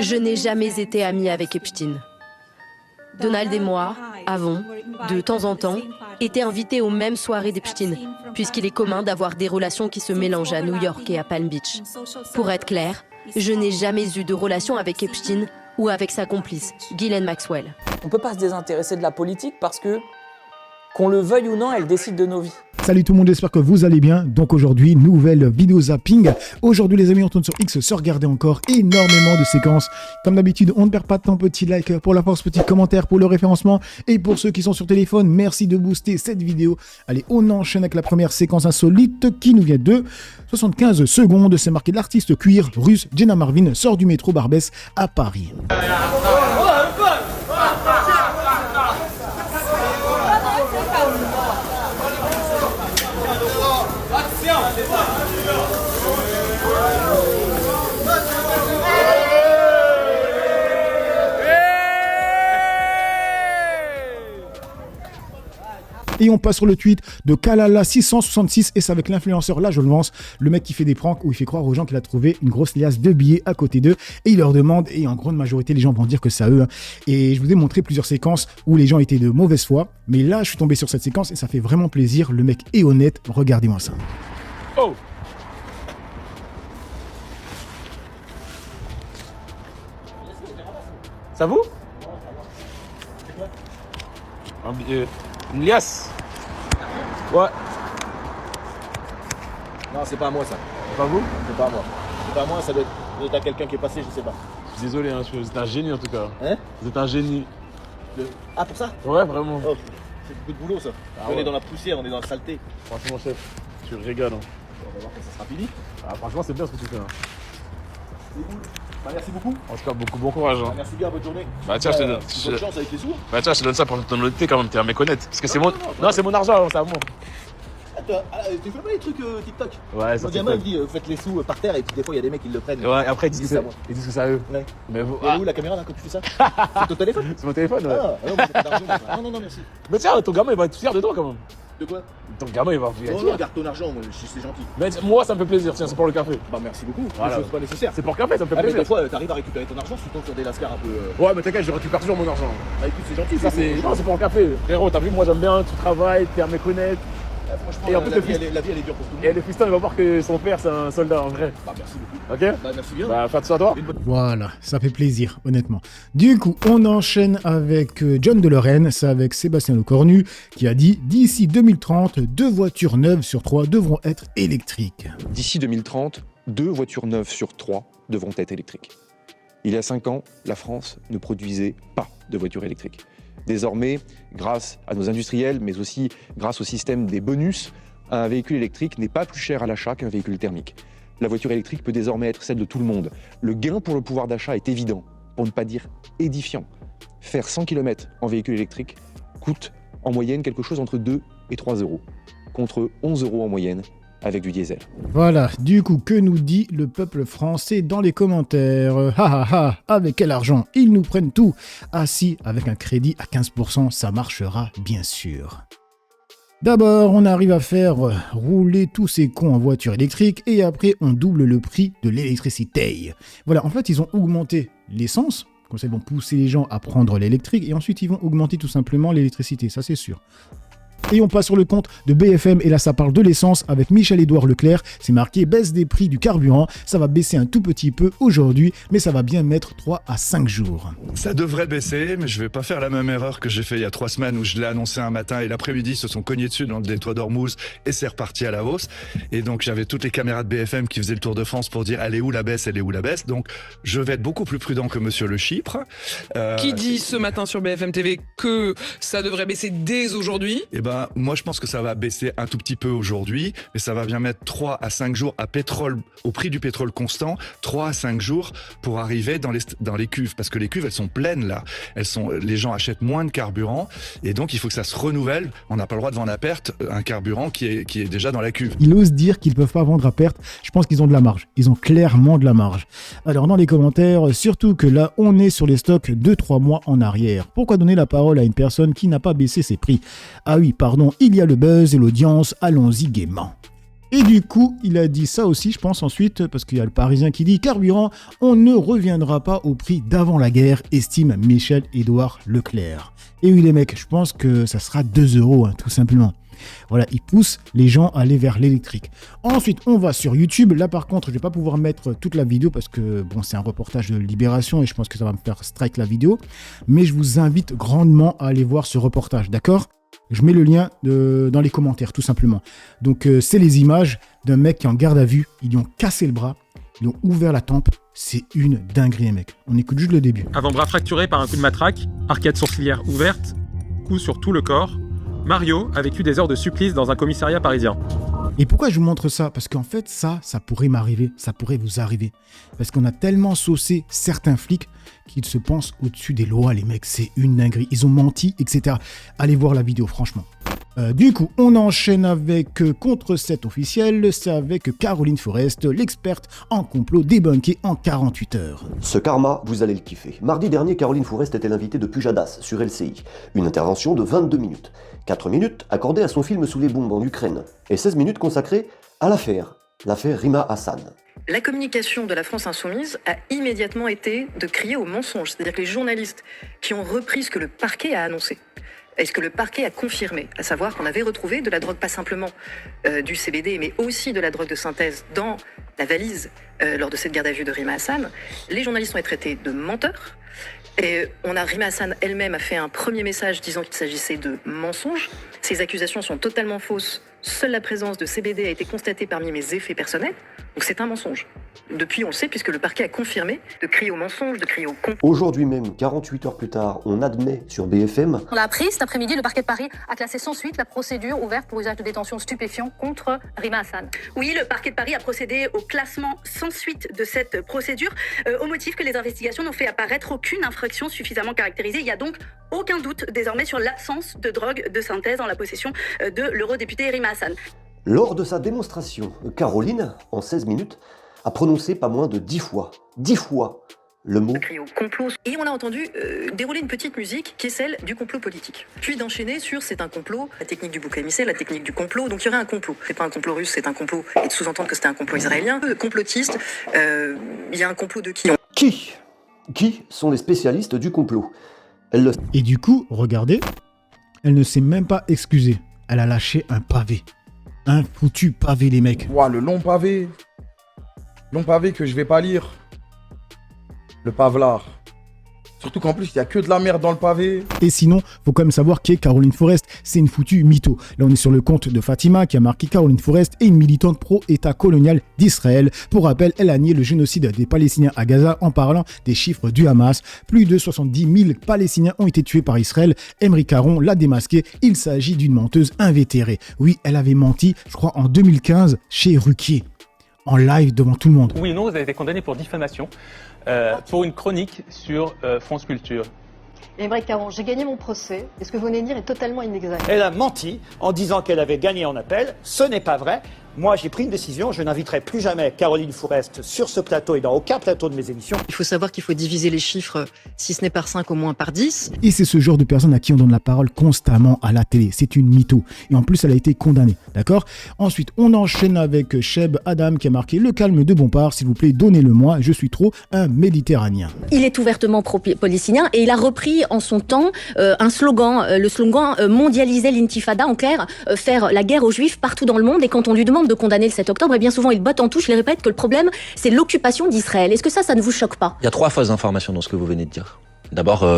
Je n'ai jamais été amie avec Epstein. Donald et moi avons, de temps en temps, été invités aux mêmes soirées d'Epstein, puisqu'il est commun d'avoir des relations qui se mélangent à New York et à Palm Beach. Pour être clair, je n'ai jamais eu de relation avec Epstein ou avec sa complice, Ghislaine Maxwell. On ne peut pas se désintéresser de la politique parce que, qu'on le veuille ou non, elle décide de nos vies. Salut tout le monde, j'espère que vous allez bien. Donc aujourd'hui, nouvelle vidéo zapping. Aujourd'hui les amis, on tourne sur X, se regarder encore énormément de séquences. Comme d'habitude, on ne perd pas de temps, petit like pour la force, petit commentaire pour le référencement. Et pour ceux qui sont sur téléphone, merci de booster cette vidéo. Allez, on enchaîne avec la première séquence insolite qui nous vient de 75 secondes. C'est marqué l'artiste queer russe Jenna Marvin sort du métro Barbès à Paris. Et on passe sur le tweet de Kalala666 et c'est avec l'influenceur Là Je le lance, le mec qui fait des pranks où il fait croire aux gens qu'il a trouvé une grosse liasse de billets à côté d'eux et il leur demande, et en grande majorité les gens vont dire que c'est à eux. Et je vous ai montré plusieurs séquences où les gens étaient de mauvaise foi, mais là je suis tombé sur cette séquence et ça fait vraiment plaisir, le mec est honnête, regardez-moi ça. Oh! Ça vous? Un billet. Une liasse. Ouais. Non, c'est pas à moi ça. C'est pas vous? C'est pas à moi. C'est pas à moi, ça doit être à quelqu'un qui est passé, je sais pas. Je suis désolé, hein, vous êtes un génie en tout cas. Hein? Vous êtes un génie. Ah, pour ça? Ouais, vraiment. Oh, c'est beaucoup de boulot ça. On ouais. est dans la poussière, on est dans la saleté. Franchement, chef, tu régales. Hein. On va voir quand ça sera fini. Ah, franchement, c'est bien ce que tu fais. Hein. C'est cool. Bah, merci beaucoup. En tout cas, beaucoup bon courage. Hein. Merci bien, bonne journée. Bah, tiens, je te donne. Bonne chance avec les sous. Bah, tiens, je te donne ça pour te noter quand même, t'es un méconnaître. Parce que c'est mon. Non, c'est mon argent, c'est à moi. Tu fais pas les trucs TikTok? Ouais, ça Mon diamant il dit faites les sous par terre et puis des fois il y a des mecs qui le prennent. Ouais, et après ils disent que ça. ils disent que c'est à eux. Ouais. Mais vous. Et où la caméra là quand tu fais ça? C'est ton téléphone? C'est mon téléphone, ouais. Ah, non, moi, j'ai pas d'argent, moi. Non, merci. Mais tiens, ton gamin il va être fier de toi quand même. De quoi? Ton gamin il va être Non, fier. garde ton argent, moi, c'est gentil. Mais moi ça me fait plaisir, tiens, c'est pour le café. Bah merci beaucoup, Voilà. des choses pas nécessaires. C'est pour le café, ça me fait Ah mais plaisir. des fois t'arrives à récupérer ton argent, tu tombes sur des lascars un peu... Ouais mais t'inquiète, je récupère toujours mon argent. Ah écoute c'est gentil, Ça c'est. Non, c'est pour le café. Frérot, t'as vu, moi j'aime bien, tu travailles, t'es à méconnaître. Franchement Et en plus, la vie elle est dure pour tout le Et monde. le fiston il va voir que son père c'est un soldat en vrai. Bah merci beaucoup. Ok? Bah merci bien. Bah fais attention à toi. Voilà, ça fait plaisir, honnêtement. Du coup, on enchaîne avec John de Lorraine, c'est avec Sébastien Lecornu qui a dit « D'ici 2030, 2 voitures neuves sur 3 devront être électriques. » D'ici 2030, 2 voitures neuves sur 3 devront être électriques. Il y a 5 ans, la France ne produisait pas de voitures électriques. Désormais, grâce à nos industriels, mais aussi grâce au système des bonus, un véhicule électrique n'est pas plus cher à l'achat qu'un véhicule thermique. La voiture électrique peut désormais être celle de tout le monde. Le gain pour le pouvoir d'achat est évident, pour ne pas dire édifiant. Faire 100 km en véhicule électrique coûte en moyenne quelque chose entre 2 et 3 euros, contre 11 euros en moyenne avec du diesel. Voilà, du coup, que nous dit le peuple français dans les commentaires? Avec quel argent? Ils nous prennent tout. Ah si, avec un crédit à 15%, ça marchera bien sûr. D'abord, on arrive à faire rouler tous ces cons en voiture électrique et après, on double le prix de l'électricité. Voilà, en fait, ils ont augmenté l'essence, comme ça ils vont pousser les gens à prendre l'électrique et ensuite ils vont augmenter tout simplement l'électricité, ça c'est sûr. Et on passe sur le compte de BFM et là ça parle de l'essence avec Michel-Édouard Leclerc, c'est marqué baisse des prix du carburant, ça va baisser un tout petit peu aujourd'hui mais ça va bien mettre 3 à 5 jours. Ça devrait baisser mais je vais pas faire la même erreur que j'ai fait il y a 3 semaines où je l'ai annoncé un matin et l'après-midi ils se sont cognés dessus dans le détroit d'Ormuz et c'est reparti à la hausse et donc j'avais toutes les caméras de BFM qui faisaient le tour de France pour dire elle est où la baisse, donc je vais être beaucoup plus prudent que monsieur Le Chypre. Qui dit ce matin sur BFM TV que ça devrait baisser dès aujourd'hui? Eh ben, moi, je pense que ça va baisser un tout petit peu aujourd'hui, mais ça va bien mettre 3 à 5 jours au prix du pétrole constant, 3 à 5 jours pour arriver dans les cuves. Parce que les cuves, elles sont pleines, là. Les gens achètent moins de carburant, et donc il faut que ça se renouvelle. On n'a pas le droit de vendre à perte un carburant qui est déjà dans la cuve. Ils osent dire qu'ils ne peuvent pas vendre à perte. Je pense qu'ils ont de la marge. Ils ont clairement de la marge. Alors, dans les commentaires, surtout que là, on est sur les stocks 2-3 mois en arrière. Pourquoi donner la parole à une personne qui n'a pas baissé ses prix? Ah oui, pardon, il y a le buzz et l'audience, allons-y gaiement. Et du coup, il a dit ça aussi, je pense, ensuite, parce qu'il y a le Parisien qui dit « Carburant, on ne reviendra pas au prix d'avant la guerre », estime Michel-Édouard Leclerc. Et oui les mecs, je pense que ça sera 2 €, hein, tout simplement. Voilà, il pousse les gens à aller vers l'électrique. Ensuite, on va sur YouTube. Là, par contre, je vais pas pouvoir mettre toute la vidéo parce que, bon, c'est un reportage de Libération et je pense que ça va me faire strike la vidéo. Mais je vous invite grandement à aller voir ce reportage, d'accord ? Je mets le lien dans les commentaires, tout simplement. Donc, c'est les images d'un mec qui est en garde à vue. Ils lui ont cassé le bras, ils lui ont ouvert la tempe. C'est une dinguerie, les mecs. On écoute juste le début. Avant-bras fracturé par un coup de matraque, arcade sourcilière ouverte, coup sur tout le corps. Mario a vécu des heures de supplice dans un commissariat parisien. Et pourquoi je vous montre ça ? Parce qu'en fait, ça pourrait m'arriver, ça pourrait vous arriver. Parce qu'on a tellement saucé certains flics qu'ils se pensent au-dessus des lois, les mecs. C'est une dinguerie. Ils ont menti, etc. Allez voir la vidéo, franchement. Du coup, on enchaîne avec Contre 7 officiel. C'est avec Caroline Forest, l'experte en complot débunké en 48 heures. Ce karma, vous allez le kiffer. Mardi dernier, Caroline Forest était l'invitée de Pujadas sur LCI. Une intervention de 22 minutes. 4 minutes accordées à son film Sous les bombes en Ukraine. Et 16 minutes consacrées à l'affaire Rima Hassan. La communication de la France Insoumise a immédiatement été de crier au mensonge. C'est-à-dire que les journalistes qui ont repris ce que le parquet a annoncé, et ce que le parquet a confirmé, à savoir qu'on avait retrouvé de la drogue, pas simplement du CBD, mais aussi de la drogue de synthèse dans la valise lors de cette garde à vue de Rima Hassan, les journalistes ont été traités de menteurs. Et Rima Hassan elle-même a fait un premier message disant qu'il s'agissait de mensonges. Ces accusations sont totalement fausses. Seule la présence de CBD a été constatée parmi mes effets personnels. Donc c'est un mensonge. Depuis, on le sait, puisque le parquet a confirmé de crier au mensonge, de crier au con. Aujourd'hui même, 48 heures plus tard, on admet sur BFM... On l'a appris cet après-midi, le parquet de Paris a classé sans suite la procédure ouverte pour usage de détention stupéfiant contre Rima Hassan. Oui, le parquet de Paris a procédé au classement sans suite de cette procédure, au motif que les investigations n'ont fait apparaître aucune infraction suffisamment caractérisée. Il n'y a donc aucun doute désormais sur l'absence de drogue de synthèse en la possession de l'eurodéputé Rima Hassan. Lors de sa démonstration, Caroline, en 16 minutes, a prononcé pas moins de 10 fois le mot complot. Et on a entendu dérouler une petite musique qui est celle du complot politique. Puis d'enchaîner sur c'est un complot, la technique du bouc émissaire, la technique du complot. Donc il y aurait un complot. C'est pas un complot russe, c'est un complot. Et de sous-entendre que c'était un complot israélien. Complotiste, il y a un complot de qui ? Qui sont les spécialistes du complot ? Et du coup, regardez, elle ne s'est même pas excusée. Elle a lâché un pavé. Un foutu pavé, les mecs. Ouah, le long pavé. Long pavé que je vais pas lire. Le pavelard. Surtout qu'en plus, il n'y a que de la merde dans le pavé. Et sinon, faut quand même savoir qui est Caroline Forest. C'est une foutue mytho. Là, on est sur le compte de Fatima qui a marqué Caroline Forest est une militante pro-État colonial d'Israël. Pour rappel, elle a nié le génocide des Palestiniens à Gaza en parlant des chiffres du Hamas. Plus de 70 000 Palestiniens ont été tués par Israël. Emery Caron l'a démasqué. Il s'agit d'une menteuse invétérée. Oui, elle avait menti, je crois, en 2015 chez Ruquier. En live devant tout le monde. Oui ou non, vous avez été condamné pour diffamation pour une chronique sur France Culture. Emery Caron, j'ai gagné mon procès et ce que vous venez de dire est totalement inexact. Elle a menti en disant qu'elle avait gagné en appel. Ce n'est pas vrai. Moi, j'ai pris une décision. Je n'inviterai plus jamais Caroline Forest sur ce plateau et dans aucun plateau de mes émissions. Il faut savoir qu'il faut diviser les chiffres, si ce n'est par 5, au moins par 10. Et c'est ce genre de personne à qui on donne la parole constamment à la télé. C'est une mytho. Et en plus, elle a été condamnée. D'accord ? Ensuite, on enchaîne avec Cheb Adam qui a marqué « Le calme de Bompard, s'il vous plaît, donnez-le-moi. Je suis trop un Méditerranéen. » Il est ouvertement pro-palestinien et il a repris en son temps un slogan. Le slogan mondialiser l'intifada, en clair, faire la guerre aux juifs partout dans le monde. Et quand on lui demande de condamner le 7 octobre, et bien souvent il botte en touche, je les répète, que le problème c'est l'occupation d'Israël. Est-ce que ça ne vous choque pas ? Il y a 3 fausses informations dans ce que vous venez de dire. D'abord,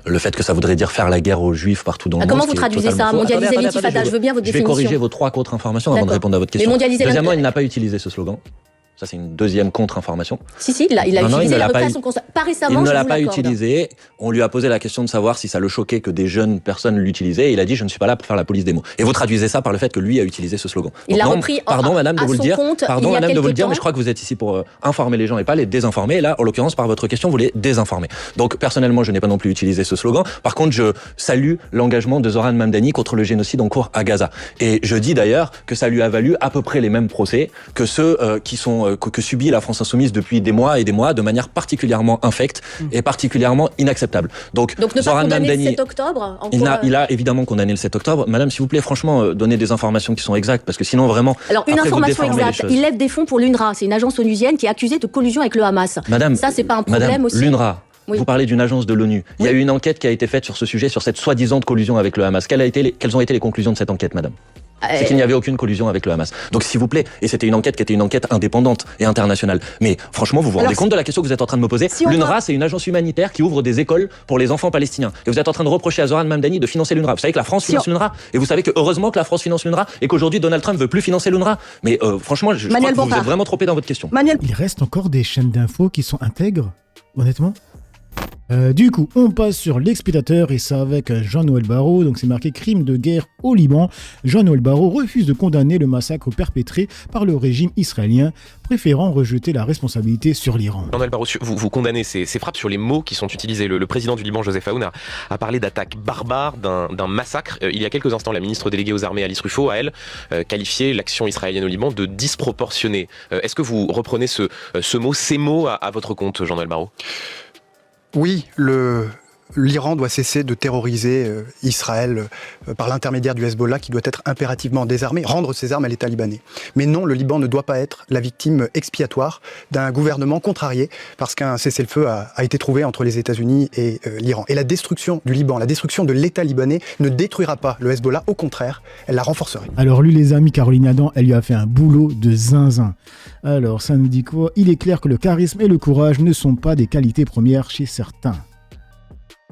le fait que ça voudrait dire faire la guerre aux juifs partout dans le monde. Comment vous traduisez ça ? Mondialiser l'intifada, je veux bien votre définition. Je vais corriger vos 3 contre-informations avant de répondre à votre question. Deuxièmement, il n'a pas utilisé ce slogan. Ça, c'est une deuxième contre-information. Si, il a utilisé la représentation pas récemment. Il ne l'a pas utilisé. On lui a posé la question de savoir si ça le choquait que des jeunes personnes l'utilisaient. Et il a dit, je ne suis pas là pour faire la police des mots. Et vous traduisez ça par le fait que lui a utilisé ce slogan. Il l'a repris pardon, madame, de vous le dire. Pardon, madame, de vous le dire, mais je crois que vous êtes ici pour informer les gens et pas les désinformer. Et là, en l'occurrence, par votre question, vous les désinformez. Donc, personnellement, je n'ai pas non plus utilisé ce slogan. Par contre, je salue l'engagement de Zoran Mamdani contre le génocide en cours à Gaza. Et je dis d'ailleurs que ça lui a valu à peu près les mêmes procès que ceux qui sont que subit la France insoumise depuis des mois et des mois de manière particulièrement infecte et particulièrement inacceptable. Donc ne pas Zoran condamner Mamdani, le 7 octobre il a évidemment condamné le 7 octobre. Madame, s'il vous plaît, franchement, donnez des informations qui sont exactes, parce que sinon, vraiment... Alors, une information exacte, il lève des fonds pour l'UNRWA, c'est une agence onusienne qui est accusée de collusion avec le Hamas. Madame, ça, c'est pas un problème Madame, aussi. L'UNRWA, oui. Vous parlez d'une agence de l'ONU. Il y a eu une enquête qui a été faite sur ce sujet, sur cette soi-disant collusion avec le Hamas. Quelles ont été les conclusions de cette enquête, madame ? C'est qu'il n'y avait aucune collusion avec le Hamas. Donc s'il vous plaît, et c'était une enquête qui était une enquête indépendante et internationale. Mais franchement, vous vous rendez compte de la question que vous êtes en train de me poser ? L'UNRWA, c'est une agence humanitaire qui ouvre des écoles pour les enfants palestiniens. Et vous êtes en train de reprocher à Zoran Mamdani de financer l'UNRWA. Vous savez que la France finance l'UNRWA. Et vous savez que heureusement que la France finance l'UNRWA et qu'aujourd'hui Donald Trump veut plus financer l'UNRWA. Mais franchement, je crois que vous êtes vraiment trompé dans votre question. Il reste encore des chaînes d'infos qui sont intègres, honnêtement. Du coup, on passe sur l'expéditeur et ça avec Jean-Noël Barrot. Donc c'est marqué crime de guerre au Liban. Jean-Noël Barrot refuse de condamner le massacre perpétré par le régime israélien, préférant rejeter la responsabilité sur l'Iran. Jean-Noël Barrot, vous condamnez ces frappes sur les mots qui sont utilisés. Le président du Liban, Joseph Aoun, a parlé d'attaque barbare, d'un massacre. Il y a quelques instants, la ministre déléguée aux armées, Alice Ruffo, a, elle, qualifié l'action israélienne au Liban de disproportionnée. Est-ce que vous reprenez ces mots à votre compte, Jean-Noël Barrot ? Oui, l'Iran doit cesser de terroriser Israël par l'intermédiaire du Hezbollah qui doit être impérativement désarmé, rendre ses armes à l'État libanais. Mais non, le Liban ne doit pas être la victime expiatoire d'un gouvernement contrarié parce qu'un cessez-le-feu a été trouvé entre les États-Unis et l'Iran. Et la destruction du Liban, la destruction de l'État libanais ne détruira pas le Hezbollah, au contraire, elle la renforcerait. Alors lui les amis, Caroline Adam, elle lui a fait un boulot de zinzin. Alors ça nous dit quoi ? Il est clair que le charisme et le courage ne sont pas des qualités premières chez certains.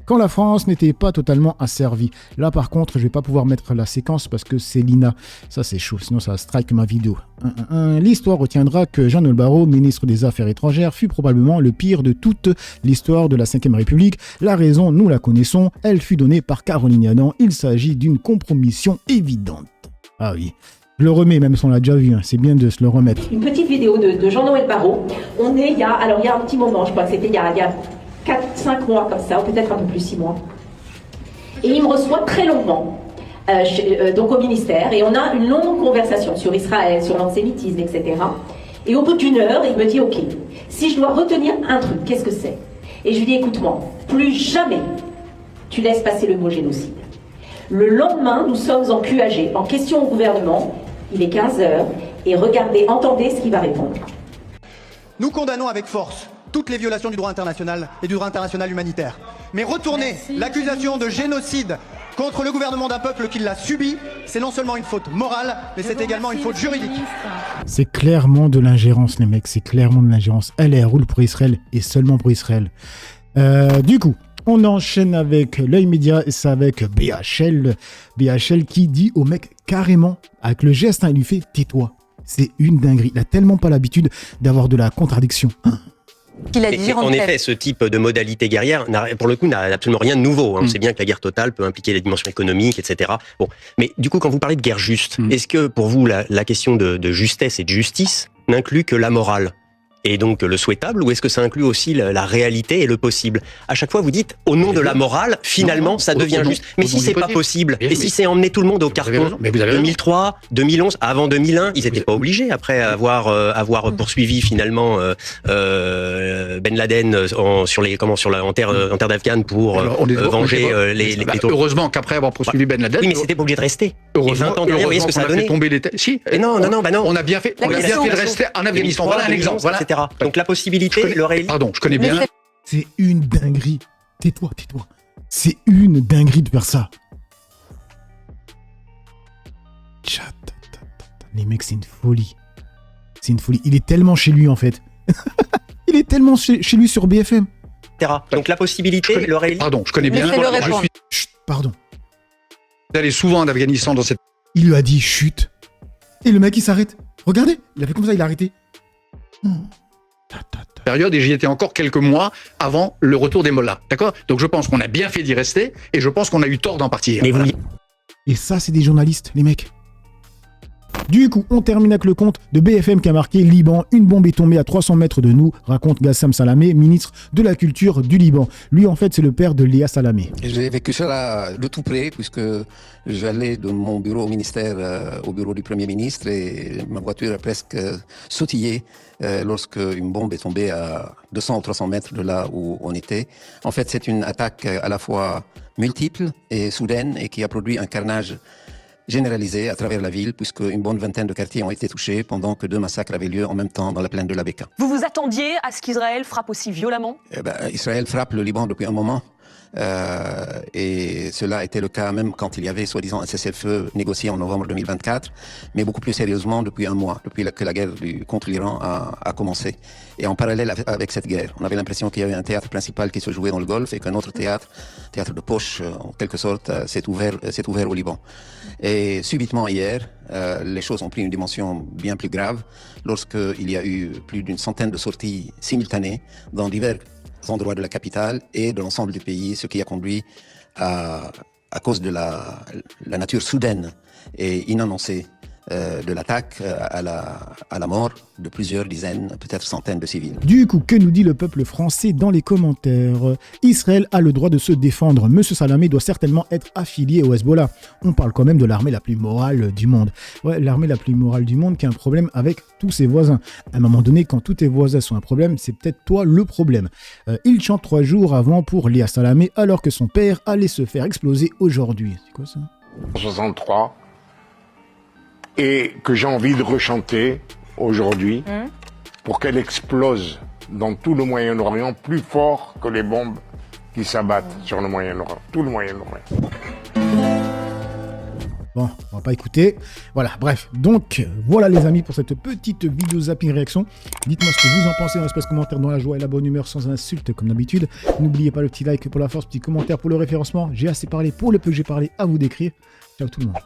Quand la France n'était pas totalement asservie. Là par contre, je vais pas pouvoir mettre la séquence parce que c'est Lina. Ça c'est chaud, sinon ça strike ma vidéo. L'histoire retiendra que Jean-Noël Barrot, ministre des Affaires étrangères, fut probablement le pire de toute l'histoire de la Ve République. La raison, nous la connaissons, elle fut donnée par Caroline Adam. Il s'agit d'une compromission évidente. Ah oui. Je le remets, même si on l'a déjà vu, c'est bien de se le remettre. Une petite vidéo de Jean-Noël Barrot. On est il y a un petit moment, je crois que c'était il y a 4-5 mois comme ça, ou peut-être un peu plus 6 mois. Et il me reçoit très longuement, donc au ministère, et on a une longue conversation sur Israël, sur l'antisémitisme, etc. Et au bout d'une heure, il me dit, ok, si je dois retenir un truc, qu'est-ce que c'est ? Et je lui dis, écoute-moi, plus jamais tu laisses passer le mot génocide. Le lendemain, nous sommes en QAG, en question au gouvernement, il est 15h, et regardez, entendez ce qu'il va répondre. Nous condamnons avec force toutes les violations du droit international et du droit international humanitaire. Mais retourner l'accusation de génocide contre le gouvernement d'un peuple qui l'a subi, c'est non seulement une faute morale, mais c'est également une faute juridique. C'est clairement de l'ingérence, les mecs, c'est clairement de l'ingérence. Elle roule pour Israël et seulement pour Israël. Du coup, on enchaîne avec l'œil média et c'est avec BHL. BHL qui dit au mec carrément, avec le geste, il lui fait « tais-toi ». C'est une dinguerie. Il a tellement pas l'habitude d'avoir de la contradiction. En effet, ce type de modalité guerrière, pour le coup, n'a absolument rien de nouveau. On sait bien que la guerre totale peut impliquer les dimensions économiques, etc. Bon, mais du coup, quand vous parlez de guerre juste, est-ce que pour vous, la question de justesse et de justice n'inclut que la morale ? Et donc le souhaitable, ou est-ce que ça inclut aussi la réalité et le possible ? À chaque fois, vous dites, au nom de la morale, finalement, ça devient juste. Mais si c'est pas possible, et si c'est emmener tout le monde au carton, 2003, 2011, avant 2001, ils n'étaient pas obligés, après avoir poursuivi finalement Ben Laden en terre d'Afghan pour venger les heureusement qu'après avoir poursuivi Ben Laden... Oui, mais c'était pas obligé de rester. Et 20 ans derrière, vous voyez ce que ça a donné. Non. On a bien fait de rester en Afghanistan. Voilà un exemple. Voilà. Donc la possibilité, Pardon, je connais bien. C'est une dinguerie. Tais-toi. C'est une dinguerie de faire ça. Les mecs, c'est une folie. C'est une folie. Il est tellement chez lui, en fait. Il est tellement chez lui sur BFM. Donc la possibilité, le réel... Pardon, je connais bien. Chut, pardon. Vous allez souvent en Afghanistan dans cette... Il lui a dit chut. Et le mec, il s'arrête. Regardez, il a fait comme ça, il a arrêté. Période, et j'y étais encore quelques mois avant le retour des mollahs, d'accord ? Donc je pense qu'on a bien fait d'y rester, et je pense qu'on a eu tort d'en partir. Et ça, c'est des journalistes, les mecs. Du coup, on termine avec le compte de BFM qui a marqué Liban, une bombe est tombée à 300 mètres de nous, raconte Gassam Salamé, ministre de la Culture du Liban. Lui, en fait, c'est le père de Léa Salamé. J'ai vécu cela de tout près, puisque j'allais de mon bureau au ministère au bureau du Premier ministre et ma voiture a presque sautillé lorsque une bombe est tombée à 200 ou 300 mètres de là où on était. En fait, c'est une attaque à la fois multiple et soudaine et qui a produit un carnage généralisé à travers la ville, puisque une bonne vingtaine de quartiers ont été touchés pendant que 2 massacres avaient lieu en même temps dans la plaine de la Beka. Vous vous attendiez à ce qu'Israël frappe aussi violemment ? Israël frappe le Liban depuis un moment. Et cela a été le cas même quand il y avait soi-disant un cessez-le-feu négocié en novembre 2024, mais beaucoup plus sérieusement depuis un mois, depuis que la guerre contre l'Iran a commencé. Et en parallèle avec cette guerre, on avait l'impression qu'il y avait un théâtre principal qui se jouait dans le Golfe et qu'un autre théâtre de poche en quelque sorte, s'est ouvert au Liban. Et subitement hier, les choses ont pris une dimension bien plus grave lorsqu'il y a eu plus d'une centaine de sorties simultanées dans divers endroits de la capitale et de l'ensemble du pays, ce qui a conduit à cause de la nature soudaine et inannoncée de l'attaque à la mort de plusieurs dizaines, peut-être centaines de civils. Du coup, que nous dit le peuple français dans les commentaires ? Israël a le droit de se défendre. Monsieur Salamé doit certainement être affilié au Hezbollah. On parle quand même de l'armée la plus morale du monde. Ouais, l'armée la plus morale du monde qui a un problème avec tous ses voisins. À un moment donné, quand tous tes voisins sont un problème, c'est peut-être toi le problème. Il chante 3 jours avant pour Léa Salamé alors que son père allait se faire exploser aujourd'hui. C'est quoi ça ? 63. Et que j'ai envie de rechanter aujourd'hui pour qu'elle explose dans tout le Moyen-Orient plus fort que les bombes qui s'abattent sur le Moyen-Orient, tout le Moyen-Orient. Bon, on va pas écouter. Voilà, bref. Donc, voilà les amis pour cette petite vidéo zapping réaction. Dites-moi ce que vous en pensez dans l'espace commentaire, dans la joie et la bonne humeur, sans insulte comme d'habitude. N'oubliez pas le petit like pour la force, petit commentaire pour le référencement. J'ai assez parlé pour le peu que j'ai parlé, à vous d'écrire. Ciao tout le monde.